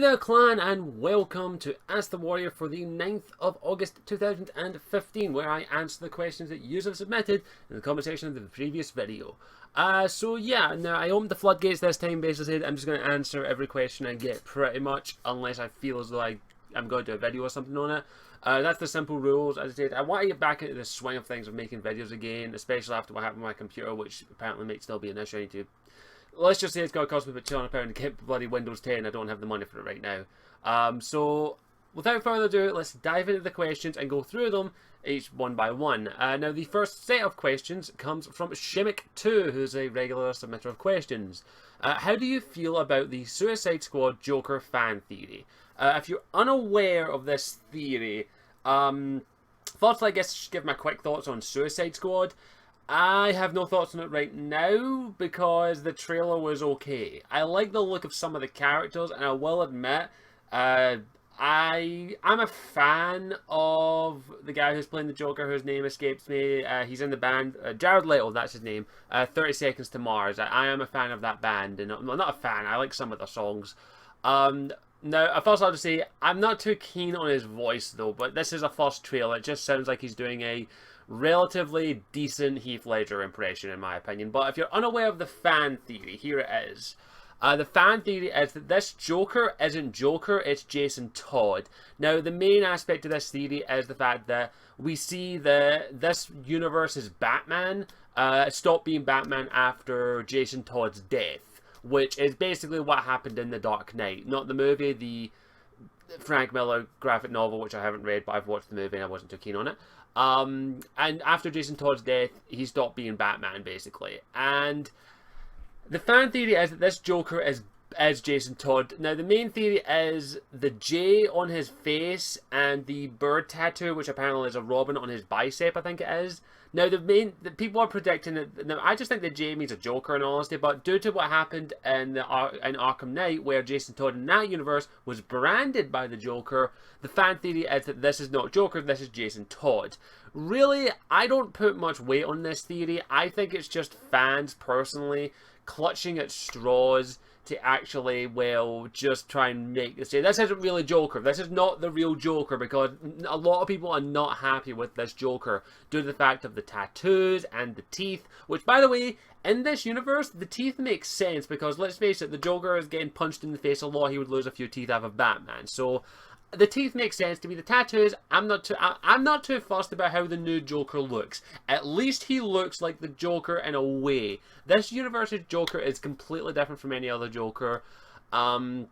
there, clan, and welcome to Ask the Warrior for the 9th of August 2015, where I answer the questions that you have submitted in the comment section of the previous video. So yeah, now I opened the floodgates this time. Basically, I'm just going to answer every question I get pretty much, unless I feel as though I'm going to do a video or something on it. That's the simple rules. As I said, I want to get back into the swing of things of making videos again, especially after what happened with my computer, which apparently might still be an issue. I need to... Let's just say it's going to cost me about £200 to get bloody Windows 10. I don't have the money for it right now. So, without further ado, let's dive into the questions and go through them each one by one. Now, the first set of questions comes from Shimmick2, who's a regular submitter of questions. How do you feel about the Suicide Squad Joker fan theory? If you're unaware of this theory, firstly, I guess I should give my quick thoughts on Suicide Squad. I have no thoughts on it right now because the trailer was okay. I like the look of some of the characters, and I will admit, I'm a fan of the guy who's playing the Joker, whose name escapes me. He's in the band, Jared Leto, that's his name. 30 Seconds to Mars. I am a fan of that band, and I'm not a fan. I like some of their songs. Now, first I'll just say, I'm not too keen on his voice though, but this is a first trailer. It just sounds like he's doing a relatively decent Heath Ledger impression, in my opinion. But if you're unaware of the fan theory, here it is. The fan theory is that this Joker isn't Joker, it's Jason Todd. Now, the main aspect of this theory is the fact that we see this universe's Batman stop being Batman after Jason Todd's death, which is basically what happened in The Dark Knight. Not the movie, the Frank Miller graphic novel, which I haven't read, but I've watched the movie and I wasn't too keen on it. And after Jason Todd's death, he stopped being Batman, basically. And the fan theory is that this Joker is Jason Todd. Now, the main theory is the J on his face and the bird tattoo, which apparently is a robin on his bicep, I think it is. Now, the people are predicting that. Now, I just think that J means a Joker, in all honesty, but due to what happened in Arkham Knight, where Jason Todd in that universe was branded by the Joker, the fan theory is that this is not Joker, this is Jason Todd. Really, I don't put much weight on this theory. I think it's just fans, personally, clutching at straws to actually, well, just try and make this say, this isn't really Joker, this is not the real Joker, because a lot of people are not happy with this Joker due to the fact of the tattoos and the teeth, which, by the way, in this universe, the teeth make sense, because let's face it, the Joker is getting punched in the face a lot, he would lose a few teeth out of Batman, so the teeth make sense to me. The tattoos, I'm not too fussed about how the new Joker looks. At least he looks like the Joker in a way. This universe's Joker is completely different from any other Joker. But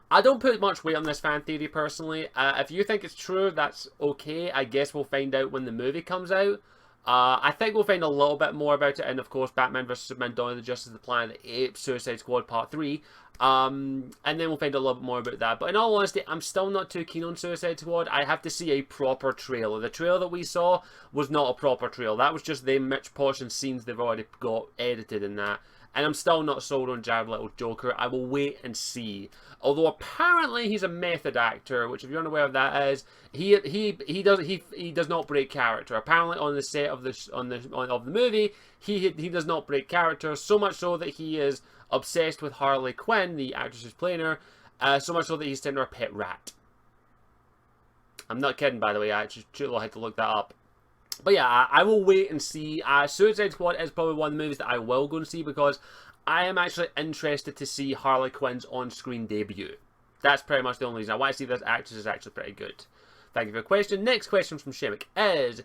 I don't put much weight on this fan theory personally. If you think it's true, that's okay. I guess we'll find out when the movie comes out. I think we'll find a little bit more about it in, of course, Batman vs Superman: Dawn of the Justice of the Planet of the Apes, Suicide Squad Part 3. And then we'll find a little bit more about that. But in all honesty, I'm still not too keen on Suicide Squad. I have to see a proper trailer. The trailer that we saw was not a proper trailer. That was just the Mitch Portion scenes they've already got edited in that. And I'm still not sold on Jared Leto's Joker. I will wait and see. Although apparently he's a method actor, which if you're unaware of that is, he does not break character. Apparently on the set of the movie, he does not break character. So much so that he is obsessed with Harley Quinn, the actress who's playing her. So much so that he's sent her a pet rat. I'm not kidding, by the way. I actually had to look that up. But yeah, I will wait and see. Suicide Squad is probably one of the movies that I will go and see because I am actually interested to see Harley Quinn's on-screen debut. That's pretty much the only reason. I want to see this actress is actually pretty good. Thank you for the question. Next question from Shimmick is,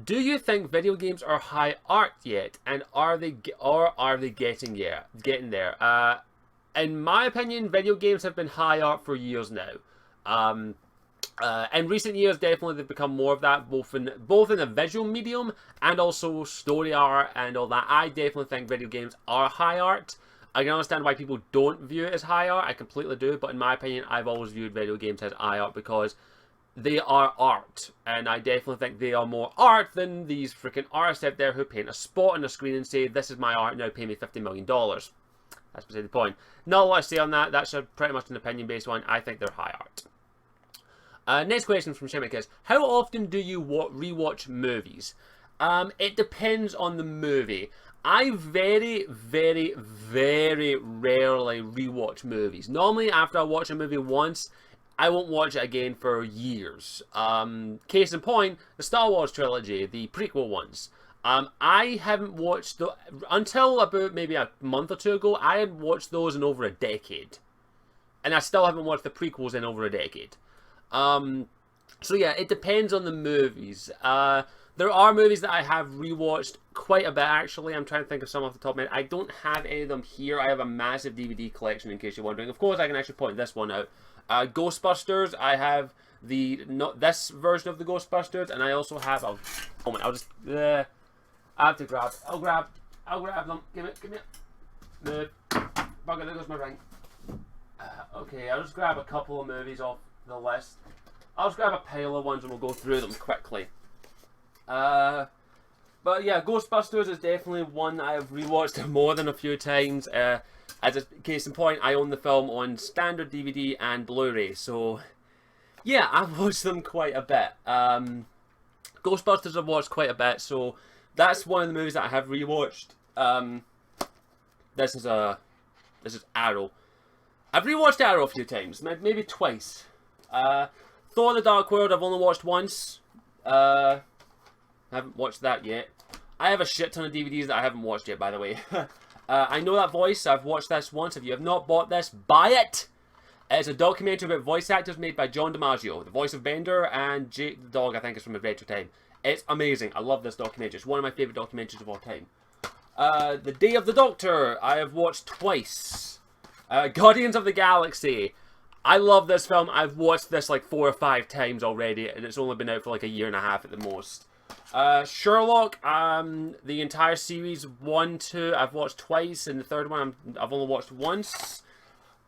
do you think video games are high art yet? And are they getting there? In my opinion, video games have been high art for years now. In recent years, definitely they've become more of that, both in the visual medium and also story art and all that. I definitely think video games are high art. I can understand why people don't view it as high art. I completely do, but in my opinion, I've always viewed video games as high art because they are art, and I definitely think they are more art than these freaking artists out there who paint a spot on the screen and say, "This is my art. Now pay me $50 million." That's beside the point. Not a lot to say on that. That's pretty much an opinion-based one. I think they're high art. Next question from Shimmick is, how often do you rewatch movies? It depends on the movie. I very, very, very rarely rewatch movies. Normally, after I watch a movie once, I won't watch it again for years. Case in point, the Star Wars trilogy, the prequel ones. I haven't watched until about maybe a month or two ago. I hadn't watched those in over a decade, and I still haven't watched the prequels in over a decade. So yeah, it depends on the movies. There are movies that I have rewatched quite a bit, actually. I'm trying to think of some off the top of my head. I don't have any of them here. I have a massive DVD collection, in case you're wondering. Of course, I can actually point this one out. Ghostbusters, I have not this version of the Ghostbusters, and I also have I'll just I have to grab. I'll grab them. Give me the bugger. There goes my ring. Okay, I'll just grab a couple of movies off the list. I'll just grab a pile of ones and we'll go through them quickly. But yeah, Ghostbusters is definitely one that I have rewatched more than a few times. As a case in point, I own the film on standard DVD and Blu-ray, so yeah, I've watched them quite a bit. Ghostbusters I've watched quite a bit, so that's one of the movies that I have rewatched. This is Arrow. I've rewatched Arrow a few times, maybe twice. Thor: The Dark World I've only watched once. I haven't watched that yet. I have a shit ton of DVDs that I haven't watched yet, by the way. I Know That Voice. I've watched this once. If you have not bought this, buy it! It's a documentary about voice actors made by John DiMaggio, the voice of Bender, and Jake the dog, I think, is from Adventure Time. It's amazing. I love this documentary. It's one of my favourite documentaries of all time. The Day of the Doctor, I have watched twice. Guardians of the Galaxy. I love this film. I've watched this like 4 or 5 times already, and it's only been out for like a year and a half at the most. Sherlock, the entire series 1, 2, I've watched twice, and the third one I've only watched once.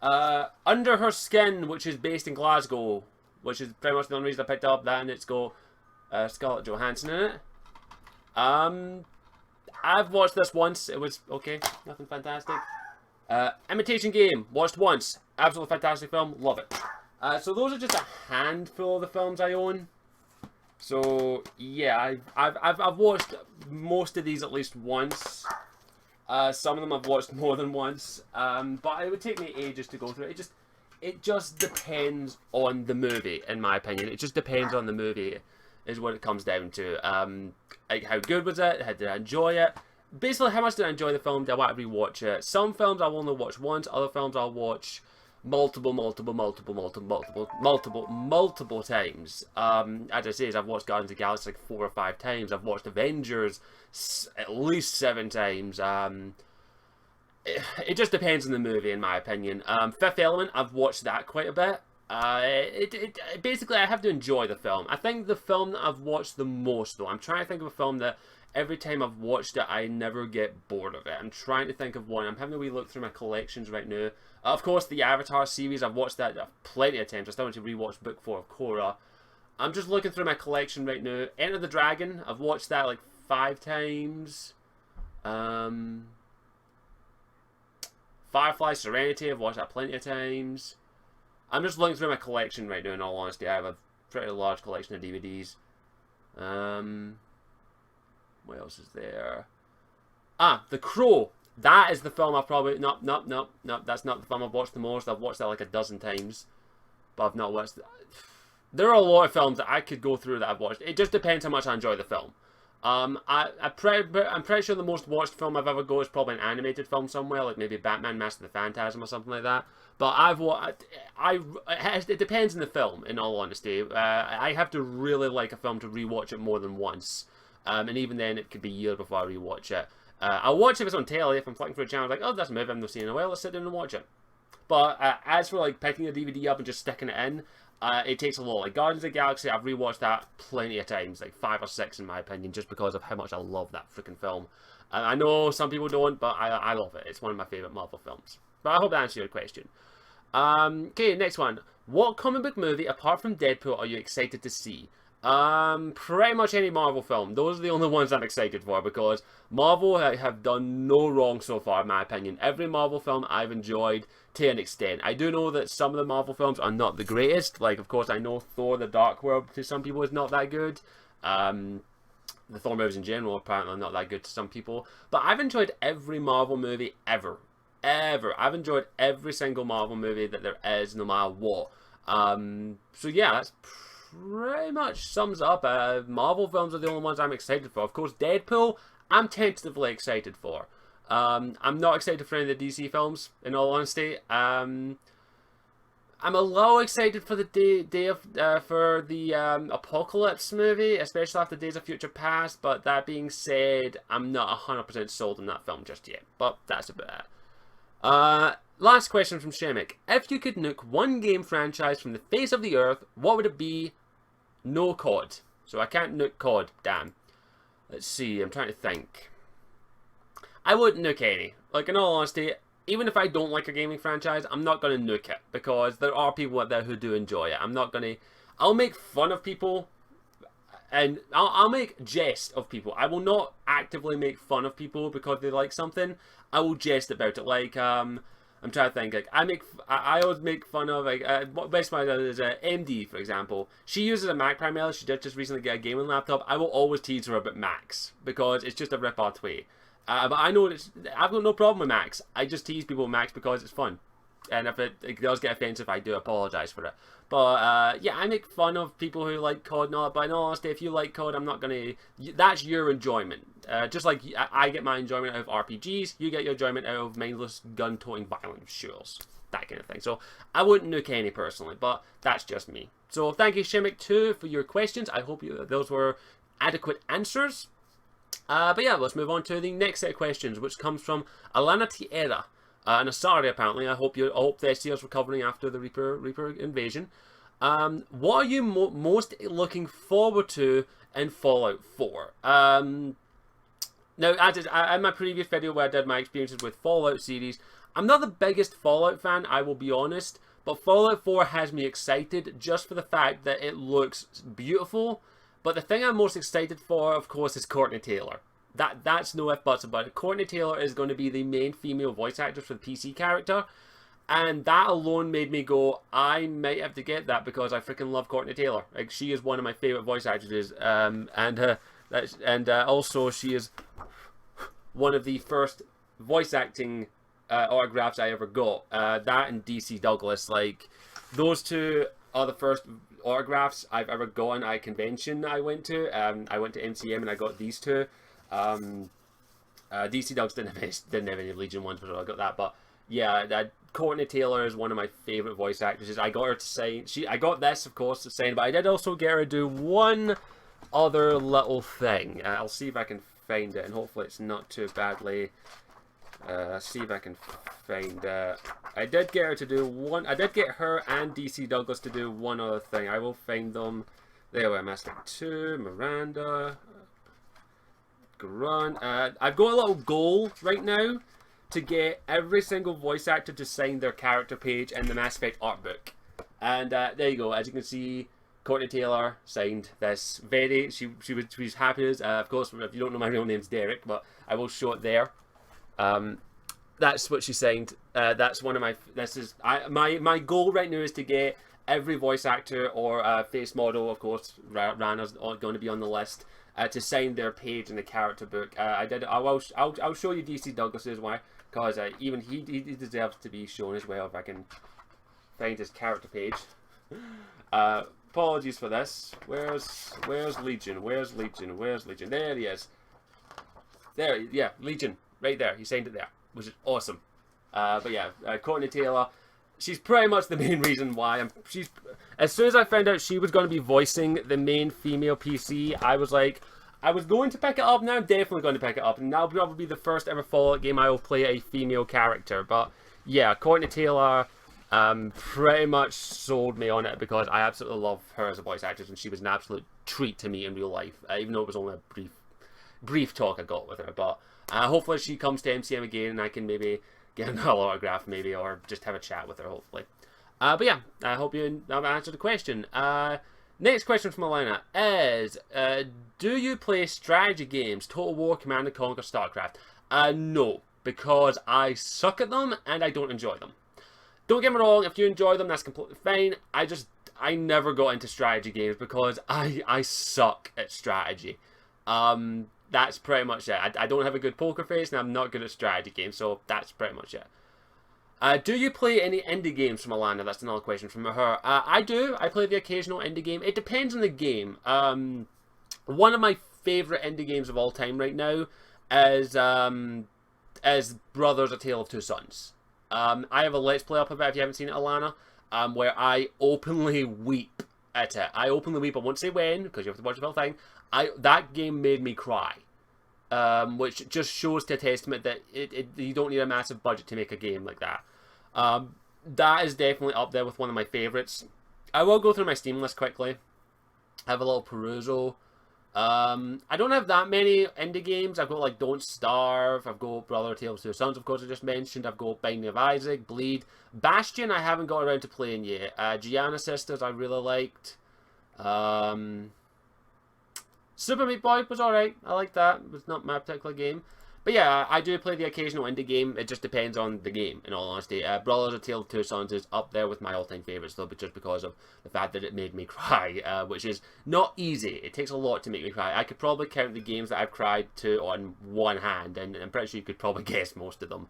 Under Her Skin, which is based in Glasgow, which is pretty much the only reason I picked up that, and it's got Scarlett Johansson in it. I've watched this once. It was okay, nothing fantastic. Imitation Game, watched once. Absolutely fantastic film, love it. So those are just a handful of the films I own. So yeah, I've watched most of these at least once. Some of them I've watched more than once. But it would take me ages to go through it. It just depends on the movie, in my opinion. It just depends on the movie, is what it comes down to. Like, how good was it? How did I enjoy it? Basically, how much did I enjoy the film? Did I want to rewatch it? Some films I'll only watch once. Other films I'll watch multiple times. As I say, I've watched Guardians of the Galaxy like 4 or 5 times. I've watched Avengers at least 7 times. It just depends on the movie, in my opinion. Fifth Element, I've watched that quite a bit. Basically, I have to enjoy the film. I think the film that I've watched the most, though, I'm trying to think of a film that every time I've watched it, I never get bored of it. I'm trying to think of one. I'm having a wee look through my collections right now. Of course, the Avatar series, I've watched that plenty of times. I still want to rewatch Book 4 of Korra. I'm just looking through my collection right now. Enter the Dragon, I've watched that like 5 times. Firefly Serenity, I've watched that plenty of times. I'm just looking through my collection right now, in all honesty. I have a pretty large collection of DVDs. What else is there? The Crow. That is the film I've probably... No, that's not the film I've watched the most. I've watched that like a dozen times. But I've not watched... There are a lot of films that I could go through that I've watched. It just depends how much I enjoy the film. I'm pretty sure the most watched film I've ever got is probably an animated film somewhere, like maybe Batman Mask of the Phantasm or something like that. But it depends on the film, in all honesty. I have to really like a film to rewatch it more than once. And even then, it could be years before I rewatch it. I'll watch it if it's on telly. If I'm flicking through a channel, like, oh, that's a movie I've not seen in a while, let's sit down and watch it. But as for like picking a DVD up and just sticking it in, it takes a lot. Like Guardians of the Galaxy, I've rewatched that plenty of times, like 5 or 6 in my opinion, just because of how much I love that freaking film. I know some people don't, but I love it. It's one of my favourite Marvel films. But I hope that answers your question. Okay, next one. What comic book movie, apart from Deadpool, are you excited to see? Pretty much any Marvel film. Those are the only ones I'm excited for, because Marvel have done no wrong so far, in my opinion. Every Marvel film I've enjoyed to an extent. I do know that some of the Marvel films are not the greatest. Like, of course, I know Thor: The Dark World to some people is not that good. the Thor movies in general apparently are not that good to some people. But I've enjoyed every Marvel movie ever. I've enjoyed every single Marvel movie that there is, no matter what. So yeah, that's pretty much sums up. Marvel films are the only ones I'm excited for. Of course, Deadpool, I'm tentatively excited for. I'm not excited for any of the DC films, in all honesty. I'm a little excited for the Apocalypse movie, especially after Days of Future Past. But that being said, I'm not 100% sold on that film just yet. But that's about it. Last question from Shemek. If you could nuke one game franchise from the face of the earth, what would it be? No COD. So I can't nuke COD, damn. Let's see, I'm trying to think. I wouldn't nuke any. Like, in all honesty, even if I don't like a gaming franchise, I'm not going to nuke it. Because there are people out there who do enjoy it. I'm not going to... I'll make fun of people. And I'll make jest of people. I will not actively make fun of people because they like something. I will jest about it. Like, I'm trying to think. Like, I always make fun of, like, best one is MD, for example. She uses a Mac primarily. She did just recently get a gaming laptop. I will always tease her about Macs because it's just a repartee. But I know I've got no problem with Macs. I just tease people with Macs because it's fun. And if it does get offensive, I do apologise for it. But, yeah, I make fun of people who like COD and all that. But in all honesty, if you like COD, I'm not going to... That's your enjoyment. Just like I get my enjoyment out of RPGs, you get your enjoyment out of mindless, gun-toting, violent shooters. That kind of thing. So, I wouldn't nuke any personally, but that's just me. So, thank you, Shemek2, for your questions. I hope those were adequate answers. But yeah, let's move on to the next set of questions, which comes from Alana Tierra. And Asari, apparently. I hope the SCR is recovering after the Reaper invasion. What are you most looking forward to in Fallout 4? Now, in my previous video where I did my experiences with Fallout series, I'm not the biggest Fallout fan, I will be honest. But Fallout 4 has me excited just for the fact that it looks beautiful. But the thing I'm most excited for, of course, is Courtney Taylor. That's no ifs, buts about it. Courtney Taylor is going to be the main female voice actress for the PC character. And that alone made me go, I might have to get that because I freaking love Courtney Taylor. Like, she is one of my favourite voice actresses. Also, she is one of the first voice acting autographs I ever got. That and DC Douglas. Like, those two are the first autographs I've ever gotten at a convention I went to. I went to MCM and I got these two. DC Dogs didn't have any Legion ones, but I got that. But yeah, Courtney Taylor is one of my favorite voice actresses. I got her to sign. I got this, of course, to sign, but I did also get her to do one other little thing. I'll see if I can find it, and hopefully it's not too badly. See if I can find it. I did get her to do one. I did get her and DC Douglas to do one other thing. I will find them. There we are. Master 2, Miranda. Grunt. I've got a little goal right now to get every single voice actor to sign their character page in the Mass Effect art book. And there you go. As you can see, Courtney Taylor signed this. She's happy as. Of course, if you don't know, my real name's Derek, but I will show it there. That's what she signed. That's one of my. My goal right now is to get every voice actor or face model, of course, Rana's going to be on the list. To sign their page in the character book. I'll show you DC Douglas's why, because even he deserves to be shown as well if I can find his character page. Apologies for this. Where's Legion? Where's Legion? Where's Legion? There he is. There, yeah, Legion, right there. He signed it there, which is awesome. But yeah, Courtney Taylor. She's pretty much the main reason why as soon as I found out she was going to be voicing the main female PC, I was like, I was going to pick it up, now I'm definitely going to pick it up, and that'll probably be the first ever Fallout game I will play a female character. But yeah, Courtney Taylor pretty much sold me on it because I absolutely love her as a voice actress, and she was an absolute treat to me in real life, even though it was only a brief talk I got with her. But hopefully she comes to MCM again and I can maybe get an autograph maybe, or just have a chat with her, hopefully. But yeah, I hope you answered the question. Next question from Alana is, do you play strategy games, Total War, Command & Conquer, StarCraft? No, because I suck at them and I don't enjoy them. Don't get me wrong, if you enjoy them, that's completely fine. I never got into strategy games because I suck at strategy. That's pretty much it. I don't have a good poker face, and I'm not good at strategy games, so that's pretty much it. Do you play any indie games from Alana? That's another question from her. I do. I play the occasional indie game. It depends on the game. One of my favorite indie games of all time right now is Brothers: A Tale of Two Sons. I have a Let's Play up about it if you haven't seen it, Alana, where I openly weep at it. I openly weep. I won't say when, because you have to watch the whole thing. That game made me cry. Which just shows to a testament that you don't need a massive budget to make a game like that. That is definitely up there with one of my favourites. I will go through my Steam list quickly. Have a little perusal. I don't have that many indie games. I've got like Don't Starve. I've got Brother Tales of Two Sons, of course, I just mentioned. I've got Binding of Isaac, Bleed. Bastion I haven't got around to playing yet. Gianna Sisters I really liked. Super Meat Boy was alright. I like that. It was not my particular game. But yeah, I do play the occasional indie game. It just depends on the game, in all honesty. Brothers: A Tale of Two Sons is up there with my all-time favourites, though, but just because of the fact that it made me cry, which is not easy. It takes a lot to make me cry. I could probably count the games that I've cried to on one hand, and I'm pretty sure you could probably guess most of them.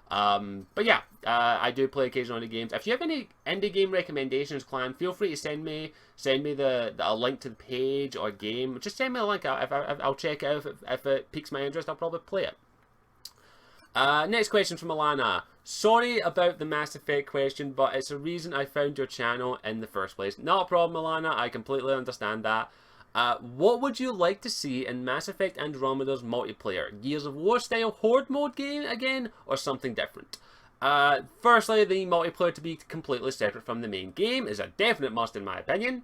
But yeah, I do play occasional indie games. If you have any indie game recommendations, clan, feel free to send me a link to the page or game. Just send me a link. I'll check it out. If it piques my interest, I'll probably play it. Next question from Alana. Sorry about the Mass Effect question, but it's a reason I found your channel in the first place. Not a problem, Alana. I completely understand that. What would you like to see in Mass Effect Andromeda's multiplayer? Gears of War style Horde mode game again, or something different? Firstly, the multiplayer to be completely separate from the main game is a definite must in my opinion.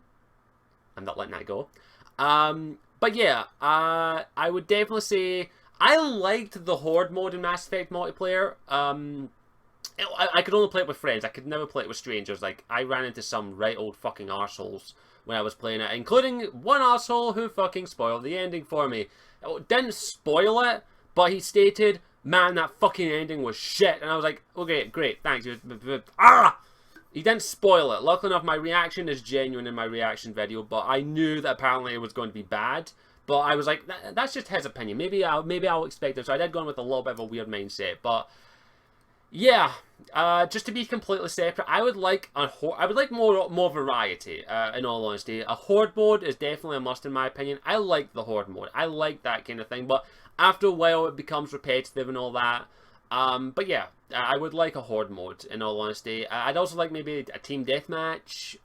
I'm not letting that go. But yeah, I would definitely say I liked the Horde mode in Mass Effect multiplayer. I could only play it with friends. I could never play it with strangers. Like, I ran into some right old fucking arseholes when I was playing it, including one arsehole who fucking spoiled the ending for me. Didn't spoil it, but he stated, man, that fucking ending was shit. And I was like, okay, great, thanks. He didn't spoil it. Luckily enough, my reaction is genuine in my reaction video, but I knew that apparently it was going to be bad. But I was like, that's just his opinion. Maybe I'll expect it. So I did go in with a little bit of a weird mindset. But yeah, just to be completely separate, I would like more variety. In all honesty, a Horde mode is definitely a must in my opinion. I like the Horde mode. I like that kind of thing. But after a while, it becomes repetitive and all that. But yeah, I would like a Horde mode in all honesty. I'd also like maybe a team deathmatch.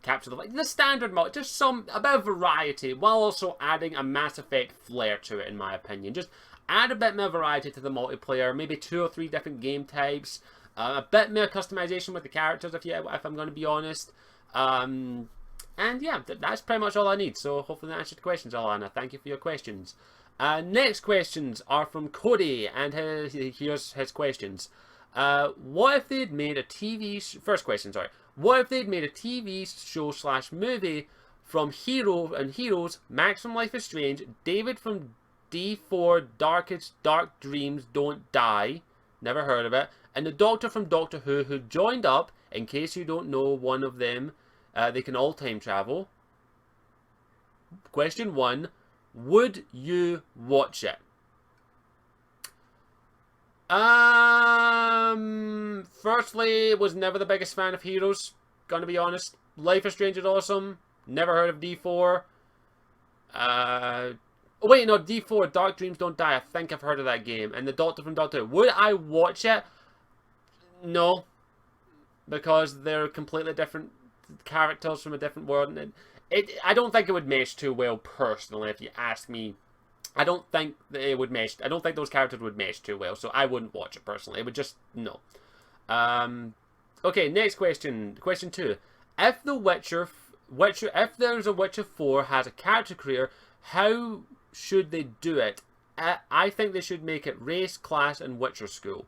Capture the standard mode, just a bit of variety, while also adding a Mass Effect flair to it, in my opinion. Just add a bit more variety to the multiplayer, maybe 2 or 3 different game types, a bit more customization with the characters, if I'm going to be honest. And yeah, that's pretty much all I need. So hopefully that answered the questions, Alana. Thank you for your questions. Next questions are from Cody, and here's his questions. What if they'd made a first question, sorry. What if they'd made a TV show / movie from Heroes, Max from Life is Strange, David from D4, Dark Dreams Don't Die, never heard of it, and the Doctor from Doctor Who joined up, in case you don't know one of them, they can all time travel. Question 1, would you watch it? Firstly, was never the biggest fan of Heroes, gonna be honest. Life is Strange is awesome. Never heard of D4. Oh wait, no, D4, Dark Dreams Don't Die. I think I've heard of that game. And the Doctor from Doctor Who. Would I watch it? No. Because they're completely different characters from a different world. And I don't think it would mesh too well, personally, if you ask me. I don't think that it would mesh. I don't think those characters would mesh too well, so I wouldn't watch it personally. It would just, no. Okay, next question. Question 2. If if there's a Witcher 4 has a character creator, how should they do it? I think they should make it race, class, and Witcher school.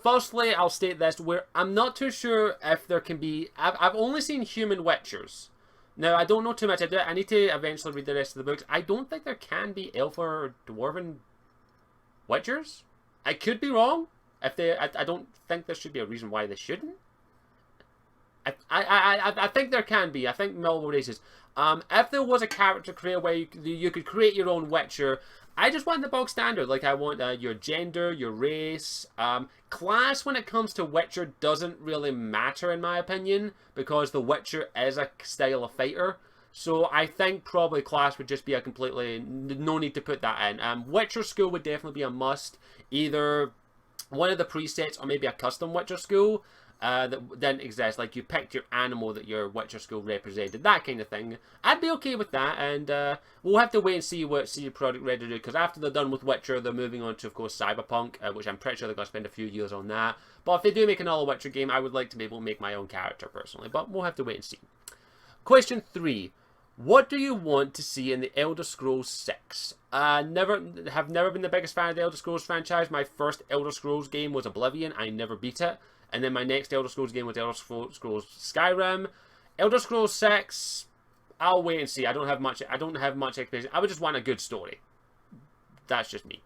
Firstly, I'll state this: I'm not too sure if there can be. I've only seen human Witchers. Now, I don't know too much. I need to eventually read the rest of the books. I don't think there can be elf or dwarven Witchers. I could be wrong. I don't think there should be a reason why they shouldn't. I think there can be. I think multiple races. If there was a character creator where you could create your own Witcher, I just want the bog standard. Like, I want your gender, your race. Class, when it comes to Witcher, doesn't really matter, in my opinion, because the Witcher is a style of fighter. So I think probably class would just be a completely... no need to put that in. Witcher school would definitely be a must. Either one of the presets or maybe a custom Witcher school. That didn't exist. Like, you picked your animal that your Witcher school represented, that kind of thing. I'd be okay with that, and we'll have to wait and see what CD Projekt Red do, because after they're done with Witcher, they're moving on to, of course, Cyberpunk, which I'm pretty sure they're going to spend a few years on that. But if they do make another Witcher game, I would like to be able to make my own character, personally, but we'll have to wait and see. Question 3. What do you want to see in the Elder Scrolls 6? Have never been the biggest fan of the Elder Scrolls franchise. My first Elder Scrolls game was Oblivion. I never beat it. And then my next Elder Scrolls game was Elder Scrolls Skyrim. Elder Scrolls 6, I'll wait and see. I don't have much expectation. I would just want a good story. That's just me.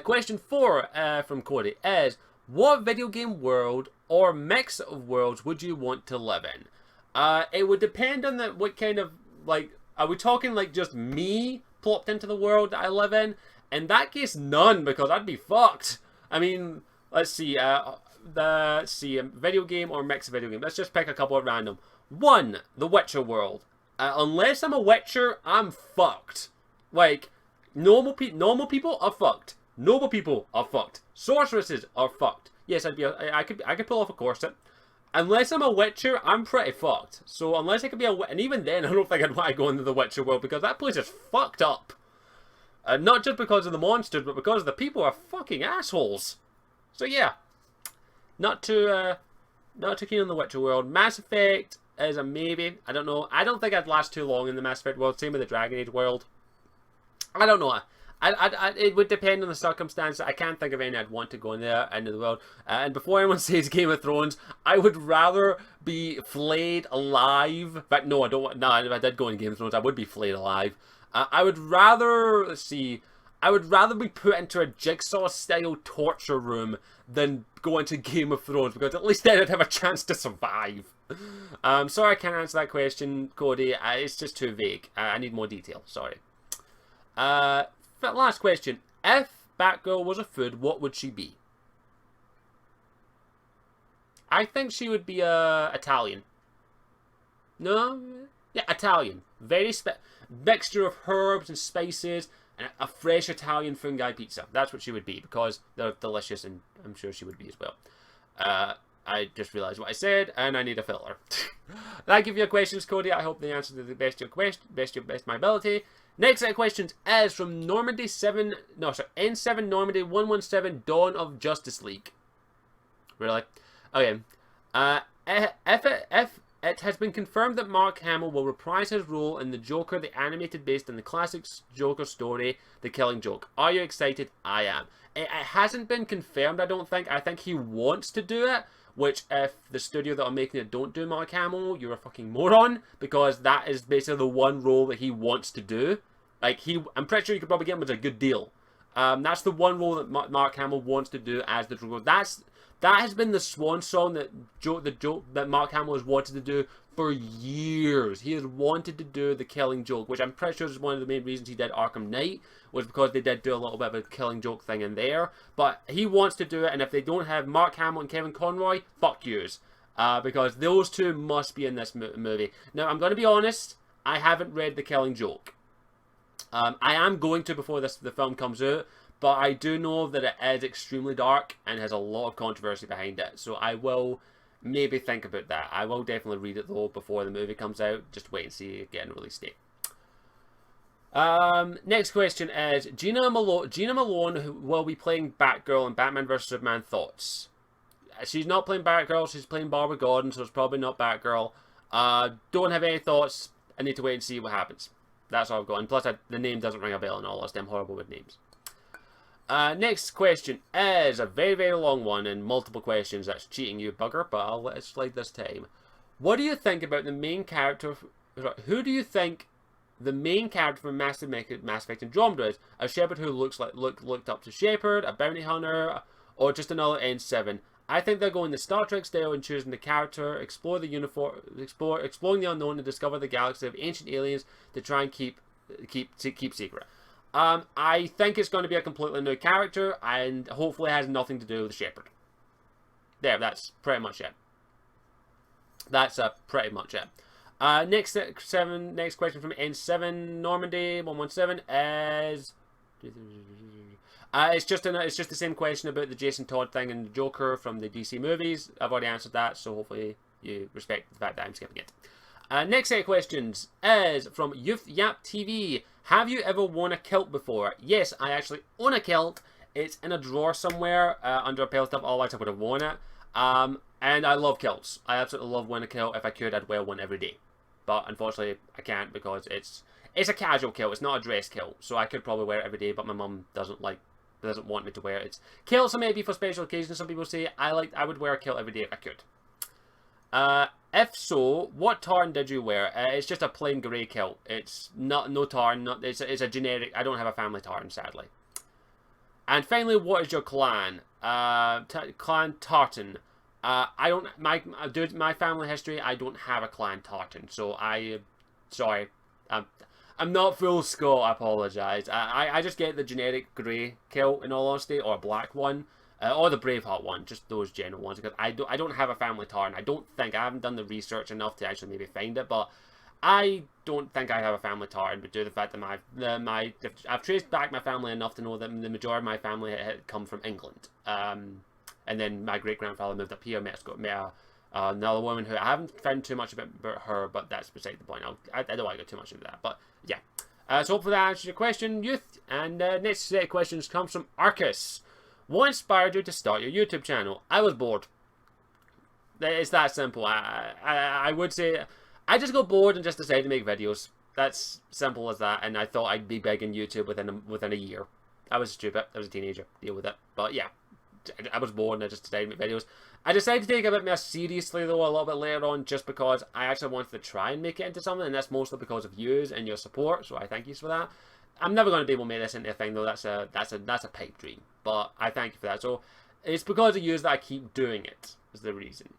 Question 4 from Cody is, what video game world or mix of worlds would you want to live in? It would depend on what kind of, like, are we talking like just me plopped into the world that I live in? In that case, none, because I'd be fucked. I mean, let's see, video game or mix of video game. Let's just pick a couple at random. 1, the Witcher world. Unless I'm a Witcher, I'm fucked. Like, normal people are fucked. Noble people are fucked. Sorceresses are fucked. Yes, I could pull off a corset. Unless I'm a Witcher, I'm pretty fucked. So unless I could be and even then, I don't think I'd want to go into the Witcher world, because that place is fucked up. Not just because of the monsters, but because the people are fucking assholes. So yeah, not too keen on the Witcher world. Mass Effect is a maybe. I don't know. I don't think I'd last too long in the Mass Effect world. Same with the Dragon Age world. I don't know. It would depend on the circumstances. I can't think of any I'd want to go in there into the world. And before anyone says Game of Thrones, I would rather be flayed alive. But no, I don't want. No, if I did go in Game of Thrones, I would be flayed alive. I would rather, let's see, I would rather be put into a Jigsaw-style torture room than go into Game of Thrones, because at least then I'd have a chance to survive. Sorry I can't answer that question, Cody. It's just too vague. I need more detail. Sorry. Last question. If Batgirl was a food, what would she be? I think she would be Italian. No? Yeah, Italian. Very mixture of herbs and spices and a fresh Italian fungi pizza. That's what she would be, because they're delicious, and I'm sure she would be as well. I just realised what I said, and I need a filter. Thank you for your questions, Cody. I hope they answered to the best of my ability. Next set of questions is from N7 Normandy 117 Dawn of Justice League. Really? Okay. If it has been confirmed that Mark Hamill will reprise his role in the Joker, the animated based on the classic Joker story, The Killing Joke. Are you excited? I am. It hasn't been confirmed, I don't think. I think he wants to do it, which if the studio that are making it don't do Mark Hamill, you're a fucking moron, because that is basically the one role that he wants to do. Like, I'm pretty sure you could probably get him with a good deal. That's the one role that Mark Hamill wants to do as the Joker. That has been the swan song that Mark Hamill has wanted to do for years. He has wanted to do The Killing Joke, which I'm pretty sure is one of the main reasons he did Arkham Knight, was because they did do a little bit of a Killing Joke thing in there. But he wants to do it, and if they don't have Mark Hamill and Kevin Conroy, fuck yous. Because those two must be in this movie. Now, I'm going to be honest, I haven't read The Killing Joke. I am going to before the film comes out, but I do know that it is extremely dark and has a lot of controversy behind it. So I will maybe think about that. I will definitely read it though before the movie comes out. Just wait and see again release date. Next question is Gina Malone, who will be playing Batgirl in Batman vs Superman. Thoughts? She's not playing Batgirl. She's playing Barbara Gordon, so it's probably not Batgirl. Don't have any thoughts. I need to wait and see what happens. That's all I've got. And plus, the name doesn't ring a bell and all this. I'm horrible with names. Next question is a very, very long one and multiple questions. That's cheating, you bugger, but I'll let it slide this time. What do you think about the main character? Who do you think the main character from Mass Effect Andromeda is? A Shepard who looked up to Shepard, a bounty hunter, or just another N7? I think they're going the Star Trek style in choosing the character, explore the uniform, exploring the unknown, and discover the galaxy of ancient aliens to try and keep secret. I think it's going to be a completely new character, and hopefully has nothing to do with Shepard. There, that's pretty much it. That's pretty much it. Next question from N7 Normandy 117 is. It's just the same question about the Jason Todd thing and the Joker from the DC movies. I've already answered that, so hopefully you respect the fact that I'm skipping it. Next set of questions is from Youth Yap TV. Have you ever worn a kilt before? Yes, I actually own a kilt. It's in a drawer somewhere under a pile of stuff. Otherwise, I would have worn it. And I love kilts. I absolutely love wearing a kilt. If I could, I'd wear one every day. But unfortunately, I can't because it's a casual kilt. It's not a dress kilt. So I could probably wear it every day, but my mum doesn't want me to wear it. It's kilts are maybe for special occasions. Some people say I would wear a kilt every day if I could. If so, what tarn did you wear? It's just a plain grey kilt. It's no tarn. It's a generic. I don't have a family tarn, sadly. And finally, what is your clan? Clan Tartan. Due to my family history, I don't have a clan Tartan. So sorry. I'm not full Scot, I apologise. I just get the generic grey kilt, in all honesty, or a black one, or the Braveheart one, just those general ones, because I don't have a family tarn. I haven't done the research enough to actually maybe find it, but I don't think I have a family tarn, but due to the fact that I've traced back my family enough to know that the majority of my family had come from England. And then my great-grandfather moved up here, met another woman who I haven't found too much about her, but that's beside the point. I don't want to go too much into that, but yeah. So hopefully that answers your question, youth. And next set of questions comes from Arcus. What inspired you to start your YouTube channel? I was bored. It's that simple. I would say I just got bored and just decided to make videos. That's simple as that. And I thought I'd be big in YouTube within a year. I was stupid. I was a teenager. Deal with it. But yeah. I was bored and I just decided to make videos. I decided to take it a bit more seriously though a little bit later on, just because I actually wanted to try and make it into something, and that's mostly because of yous and your support, so I thank you for that. I'm never going to be able to make this into a thing though. That's a pipe dream, but I thank you for that. So it's because of yous that I keep doing it, is the reason.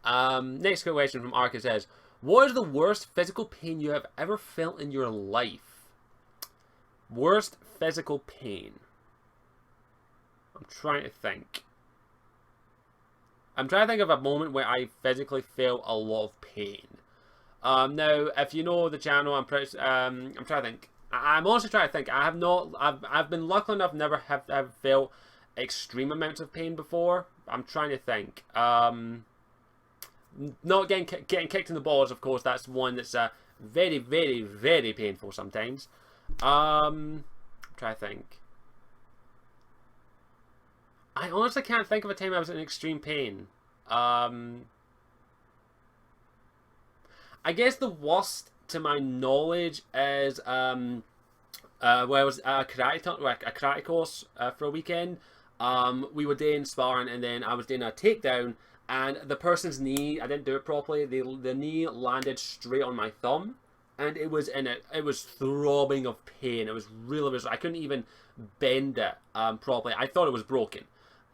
Next question from Arcus says, what is the worst physical pain you have ever felt in your life? Worst physical pain. I'm trying to think. I'm trying to think of a moment where I physically felt a lot of pain. Now, if you know the channel, I'm trying to think. I'm also trying to think. I've been lucky enough never have felt extreme amounts of pain before. I'm trying to think. Not getting kicked in the balls, of course. That's one that's very, very, very painful sometimes. I'm trying to think. I honestly can't think of a time I was in extreme pain. I guess the worst, to my knowledge, is where I was at a karate course for a weekend. We were doing sparring, and then I was doing a takedown, and the person's knee, I didn't do it properly. The knee landed straight on my thumb, and it was throbbing of pain. It was really, I couldn't even bend it properly. I thought it was broken.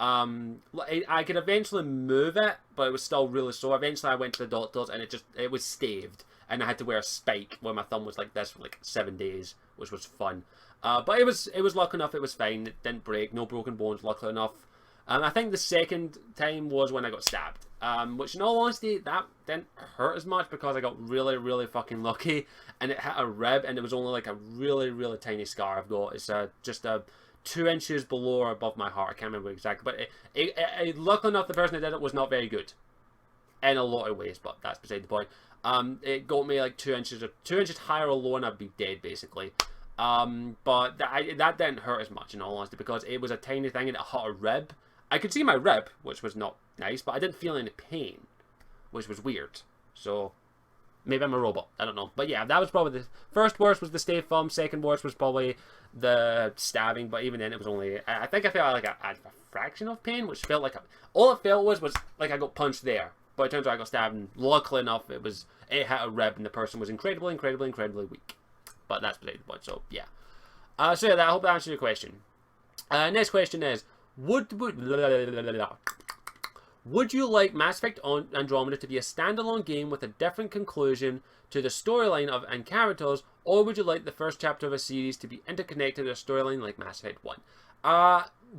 I could eventually move it, but it was still really sore. Eventually I went to the doctors and it was staved, and I had to wear a spike where my thumb was like this for like 7 days, which was fun. But it was lucky enough, it was fine. It didn't break, no broken bones, luckily enough. I think the second time was when I got stabbed, which in all honesty, that didn't hurt as much because I got really, really fucking lucky, and it hit a rib, and it was only like a really, really tiny scar I've got. It's just a 2 inches below or above my heart. I can't remember exactly, but luckily enough, the person that did it was not very good in a lot of ways, but that's beside the point. It got me like 2 inches higher or lower, and I'd be dead basically. But that didn't hurt as much in all honesty because it was a tiny thing and it hit a rib. I could see my rib, which was not nice, but I didn't feel any pain, which was weird. So maybe I'm a robot. I don't know. But yeah, that was probably the first worst was the stay thumb. Second worst was probably the stabbing. But even then, it was only, I think I felt like a fraction of pain, which felt like all it felt was like I got punched there. But it turns out I got stabbed, and luckily enough, it hit a rib, and the person was incredibly, incredibly, incredibly weak. But that's beside the point. So yeah. So yeah, I hope that answers your question. Next question is, would Would you like Mass Effect Andromeda to be a standalone game with a different conclusion to the storyline of and characters, or would you like the first chapter of a series to be interconnected to a storyline like Mass Effect 1?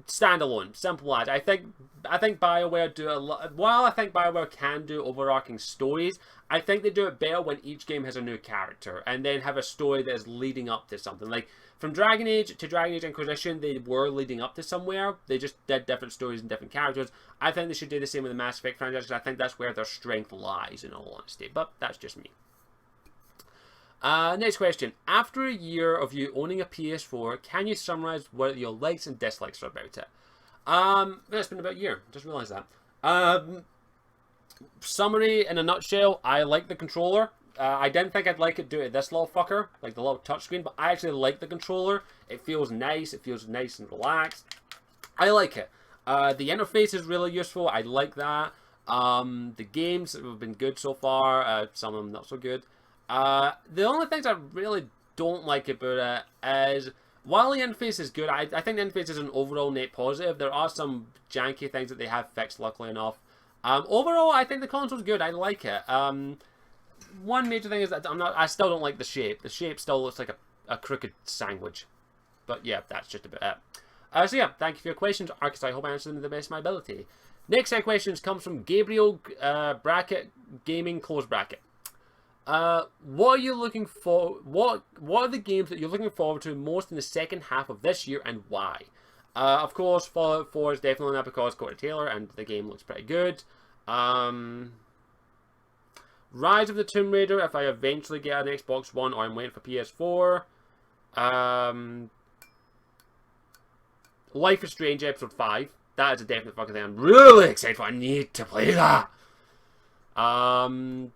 Standalone, simple as. I think BioWare do a lot. While I think BioWare can do overarching stories, I think they do it better when each game has a new character and then have a story that is leading up to something. Like from Dragon Age to Dragon Age Inquisition, they were leading up to somewhere. They just did different stories and different characters. I think they should do the same with the Mass Effect franchise, because I think that's where their strength lies, in all honesty. But that's just me. Next question. After a year of you owning a PS4, can you summarize what your likes and dislikes are about it? It's been about a year. Just realised that. Summary in a nutshell, I like the controller. I didn't think I'd like it do it this little fucker, like the little touchscreen, but I actually like the controller. It feels nice. It feels nice and relaxed. I like it. The interface is really useful. I like that. The games have been good so far. Some of them not so good. The only things I really don't like about it is, while the interface is good, I think the interface is an overall net positive. There are some janky things that they have fixed, luckily enough. Overall, I think the console's good. I like it. One major thing is that I still don't like the shape. The shape still looks like a crooked sandwich. But yeah, that's just about it. So yeah, thank you for your questions, Arcus. I hope I answered them to the best of my ability. Next set of questions comes from Gabriel, bracket, gaming, close bracket. What are you looking for? What are the games that you're looking forward to most in the second half of this year, and why? Of course, Fallout 4 is definitely not, because Corey Taylor and the game looks pretty good. Rise of the Tomb Raider, if I eventually get an Xbox One or I'm waiting for PS4. Life is Strange Episode 5. That is a definite fucking thing I'm really excited for. I need to play that. I'm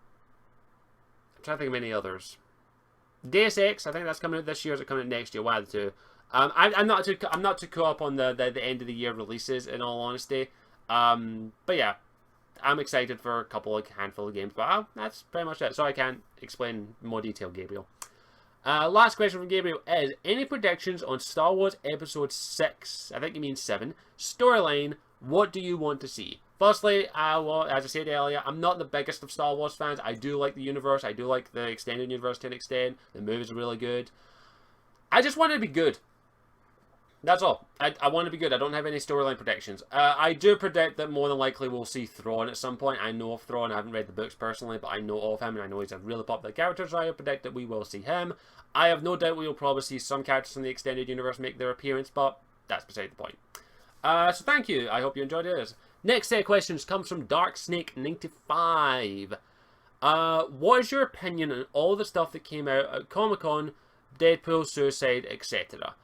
trying to think of any others. Deus Ex, I think that's coming out this year. Or is it coming out next year? One of the two. I'm not too caught up on the end of the year releases, in all honesty. But yeah, I'm excited for a handful of games. But that's pretty much it. So I can't explain more detail, Gabriel. Last question from Gabriel is, any predictions on Star Wars Episode 6, I think you mean 7, storyline, what do you want to see? Firstly, as I said earlier, I'm not the biggest of Star Wars fans. I do like the universe. I do like the extended universe to an extent. The movies are really good. I just want it to be good. That's all. I want it to be good. I don't have any storyline predictions. I do predict that more than likely we'll see Thrawn at some point. I know of Thrawn. I haven't read the books personally, but I know of him, and I know he's a really popular character, so I predict that we will see him. I have no doubt we will probably see some characters from the extended universe make their appearance, but that's beside the point. So thank you. I hope you enjoyed it. Next set of questions comes from DarkSnake95. What is your opinion on all the stuff that came out at Comic-Con, Deadpool, Suicide, etc.?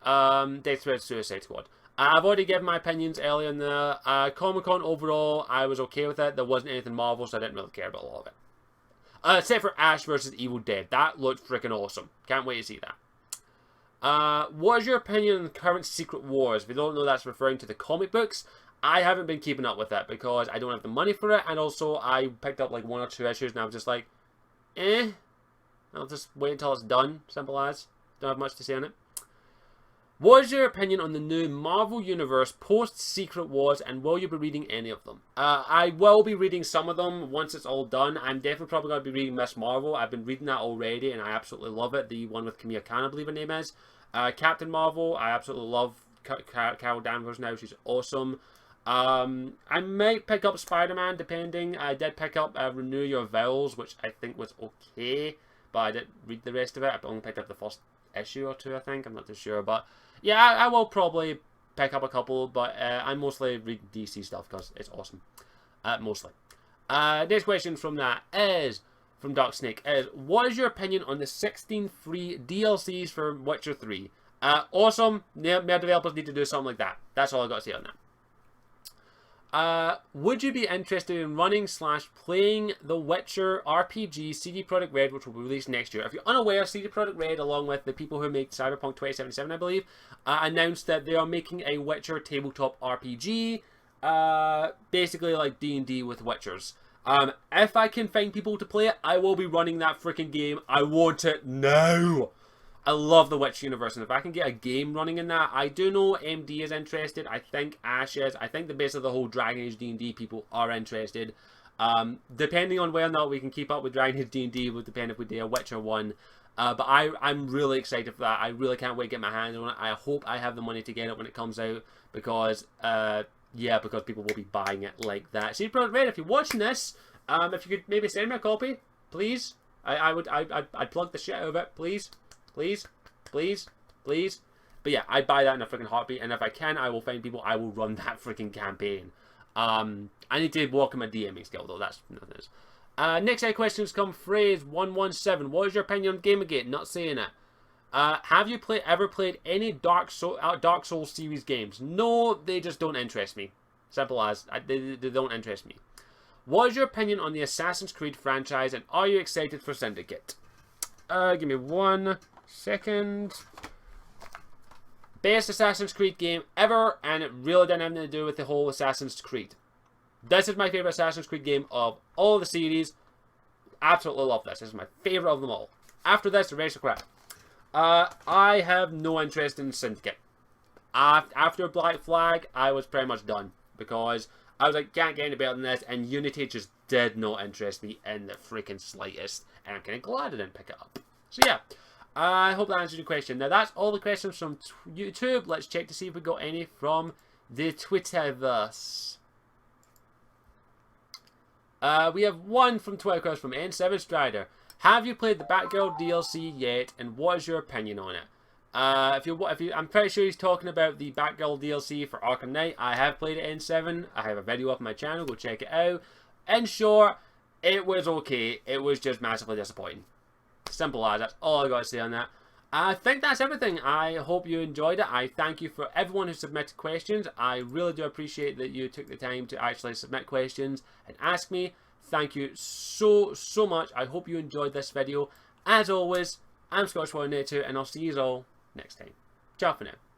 Deadpool, Suicide Squad. I've already given my opinions earlier in the Comic-Con. Overall, I was okay with it. There wasn't anything Marvel, so I didn't really care about a lot of it. Except for Ash vs. Evil Dead. That looked freaking awesome. Can't wait to see that. What is your opinion on the current Secret Wars? If you don't know, that's referring to the comic books. I haven't been keeping up with that because I don't have the money for it, and also I picked up like 1 or 2 issues and I was just like, I'll just wait until it's done. Simple as. Don't have much to say on it. What is your opinion on the new Marvel Universe post-Secret Wars, and will you be reading any of them? I will be reading some of them once it's all done. I'm definitely probably going to be reading Miss Marvel. I've been reading that already, and I absolutely love it. The one with Kamala Khan, I believe her name is. Captain Marvel, I absolutely love Carol Danvers now. She's awesome. I might pick up Spider-Man, depending. I did pick up Renew Your Vows, which I think was okay, but I didn't read the rest of it. I only picked up the first issue or 2, I think. I'm not too sure, but yeah, I will probably pick up a couple, but I mostly read DC stuff because it's awesome. Mostly. Next question from that is, from Dark Snake, is, what is your opinion on the 16 free DLCs for Witcher 3? Awesome. More developers need to do something like that. That's all I got to say on that. Would you be interested in running / playing the Witcher RPG CD Projekt Red, which will be released next year? If you're unaware, CD Projekt Red, along with the people who make Cyberpunk 2077, I believe, announced that they are making a Witcher tabletop RPG, basically like D&D with Witchers. If I can find people to play it, I will be running that freaking game. I want it now. I love the Witch universe, and if I can get a game running in that, I do know MD is interested. I think Ash is. I think the base of the whole Dragon Age D&D people are interested. Depending on whether or not we can keep up with Dragon Age D&D would depend if we do a Witcher one. But I'm really excited for that. I really can't wait to get my hands on it. I hope I have the money to get it when it comes out, because yeah, because people will be buying it like that. See, Red, if you're watching this, if you could maybe send me a copy, please. I'd plug the shit out of it, please. Please, please, please. But yeah, I'd buy that in a freaking heartbeat, and if I can, I will find people, I will run that freaking campaign. I need to walk in my DMing skill, though, that's nothing else. Next set of questions come phrase 117. What is your opinion on Gamergate? Not saying it. Have you ever played any Dark Souls series games? No, they just don't interest me. Simple as. They don't interest me. What is your opinion on the Assassin's Creed franchise, and are you excited for Syndicate? Give me 1 second. Best Assassin's Creed game ever, and it really didn't have anything to do with the whole Assassin's Creed. This is my favorite Assassin's Creed game of all the series. Absolutely love this. This is my favorite of them all. After this, the rest are crap. I have no interest in Syndicate. After Black Flag, I was pretty much done, because I was like, can't get any better than this, and Unity just did not interest me in the freaking slightest, and I'm kind of glad I didn't pick it up. So yeah, I hope that answers your question. Now that's all the questions from YouTube. Let's check to see if we got any from the Twitterverse. We have one from Twitter question from N7 Strider. Have you played the Batgirl DLC yet, and what is your opinion on it? I'm pretty sure he's talking about the Batgirl DLC for Arkham Knight. I have played it N7. I have a video up on my channel. Go check it out. In short, it was okay. It was just massively disappointing. Simple as. That's all I got to say on that. I think that's everything. I hope you enjoyed it. I thank you for everyone who submitted questions. I really do appreciate that you took the time to actually submit questions and ask me. Thank you so much. I hope you enjoyed this video. As always, I'm Scottish Warrior 2, and I'll see you all next time. Ciao for now.